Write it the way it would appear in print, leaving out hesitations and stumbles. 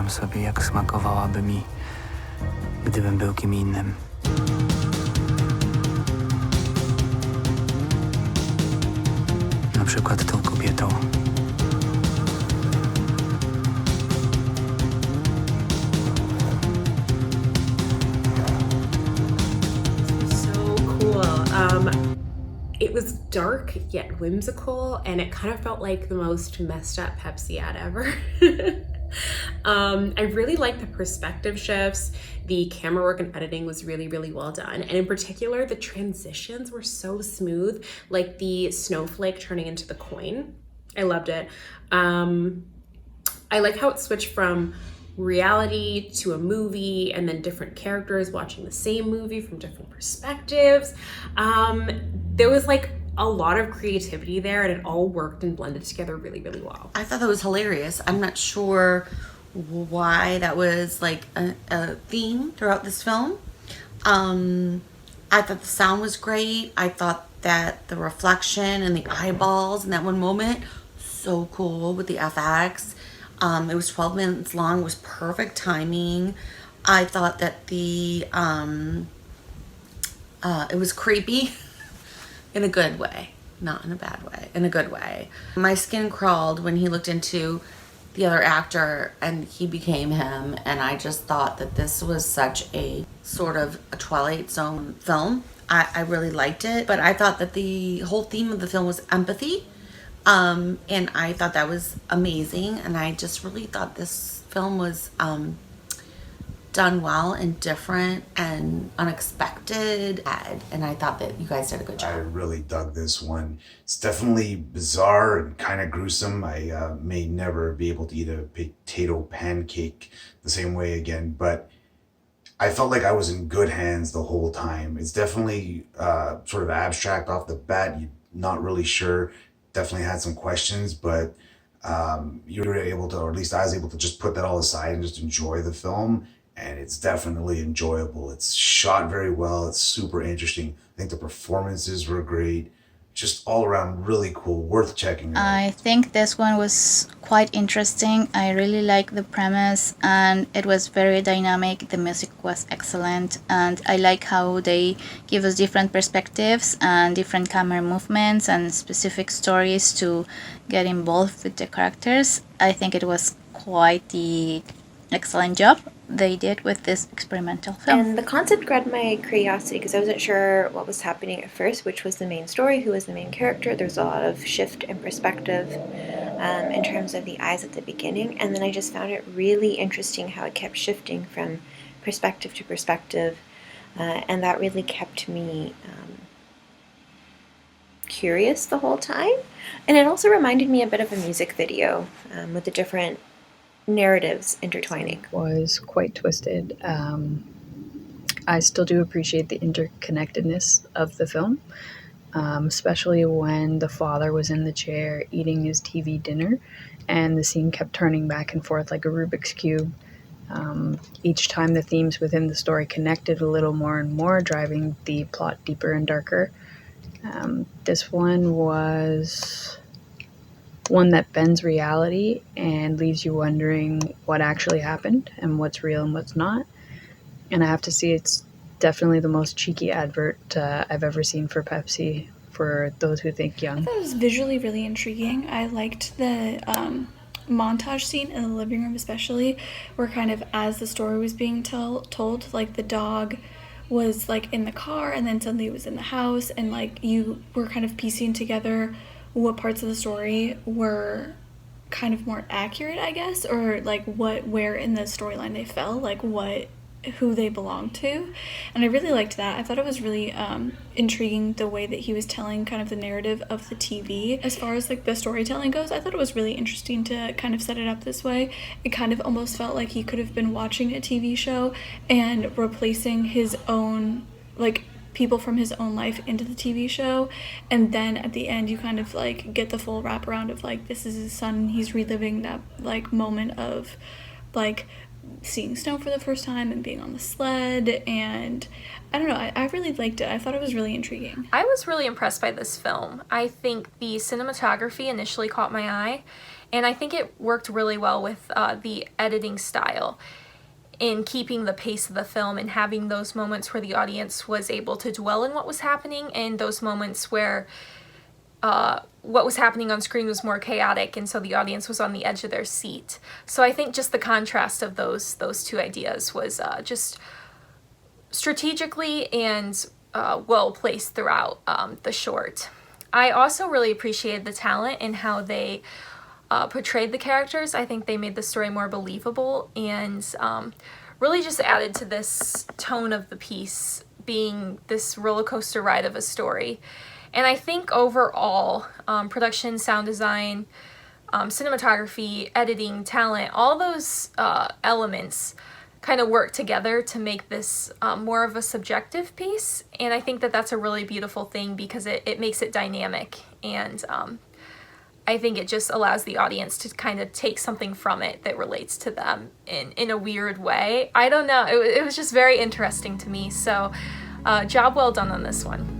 wyobrażam sobie, jak smakowałaby mi, gdybym był kim innym. Na przykład tą kobietą. It was dark yet whimsical, and it kind of felt like the most messed up Pepsi ad ever. I really liked the perspective shifts. The camera work and editing was really, really well done. And in particular, the transitions were so smooth, like the snowflake turning into the coin. I loved it. I like how it switched from reality to a movie, and then different characters watching the same movie from different perspectives. There was like a lot of creativity there, and it all worked and blended together really, really well. I thought that was hilarious. I'm not sure why that was like a theme throughout this film. I thought the sound was great. I thought that the reflection and the eyeballs in that one moment, so cool with the FX. It was 12 minutes long. It was perfect timing. I thought that it was creepy in a good way, not in a bad way, in a good way. My skin crawled when he looked into the other actor and he became him, and I just thought that this was such a sort of a Twilight Zone film. I really liked it, but I thought that the whole theme of the film was empathy. And I thought that was amazing, and I just really thought this film was done well and different and unexpected, and I thought that you guys did a good job. I really dug this one. It's definitely bizarre and kind of gruesome. I may never be able to eat a potato pancake the same way again, but I felt like I was in good hands the whole time. It's definitely sort of abstract off the bat. You're not really sure. Definitely had some questions, but you were able to, or at least I was able to just put that all aside and just enjoy the film. And it's definitely enjoyable. It's shot very well. It's super interesting. I think the performances were great. Just all around really cool, worth checking out. I think this one was quite interesting. I really like the premise, and it was very dynamic. The music was excellent, and I like how they give us different perspectives and different camera movements and specific stories to get involved with the characters. I think it was quite the excellent job they did with this experimental film. And the concept grabbed my curiosity because I wasn't sure what was happening at first, which was the main story, who was the main character. There's a lot of shift in perspective in terms of the eyes at the beginning, and then I just found it really interesting how it kept shifting from perspective to perspective, and that really kept me curious the whole time. And it also reminded me a bit of a music video with the different narratives intertwining. Was quite twisted. I still do appreciate the interconnectedness of the film, especially when the father was in the chair eating his TV dinner and the scene kept turning back and forth like a Rubik's Cube. Each time the themes within the story connected a little more and more, driving the plot deeper and darker. This one was one that bends reality and leaves you wondering what actually happened and what's real and what's not. And I have to say, it's definitely the most cheeky advert I've ever seen for Pepsi, for those who think young. I thought it was visually really intriguing. I liked the montage scene in the living room, especially, where kind of as the story was being told, like the dog was like in the car and then suddenly it was in the house, and like you were kind of piecing together what parts of the story were kind of more accurate, I guess, or like where in the storyline they fell, like who they belonged to. And I really liked that. I thought it was really intriguing the way that he was telling kind of the narrative of the TV. As far as like the storytelling goes, I thought it was really interesting to kind of set it up this way. It kind of almost felt like he could have been watching a TV show and replacing his own, like, people from his own life into the TV show, and then at the end you kind of like get the full wraparound of like this is his son, he's reliving that like moment of like seeing snow for the first time and being on the sled, and I don't know, I really liked it. I thought it was really intriguing. I was really impressed by this film. I think the cinematography initially caught my eye, And I think it worked really well with the editing style in keeping the pace of the film and having those moments where the audience was able to dwell in what was happening, and those moments where what was happening on screen was more chaotic, and so the audience was on the edge of their seat. So I think just the contrast of those two ideas was just strategically and well placed throughout the short. I also really appreciated the talent and how they portrayed the characters. I think they made the story more believable and really just added to this tone of the piece being this roller coaster ride of a story. And I think overall, production, sound design, cinematography, editing, talent, all those elements kind of work together to make this more of a subjective piece. And I think that that's a really beautiful thing because it makes it dynamic, and I think it just allows the audience to kind of take something from it that relates to them in a weird way. I don't know, it was just very interesting to me, so job well done on this one.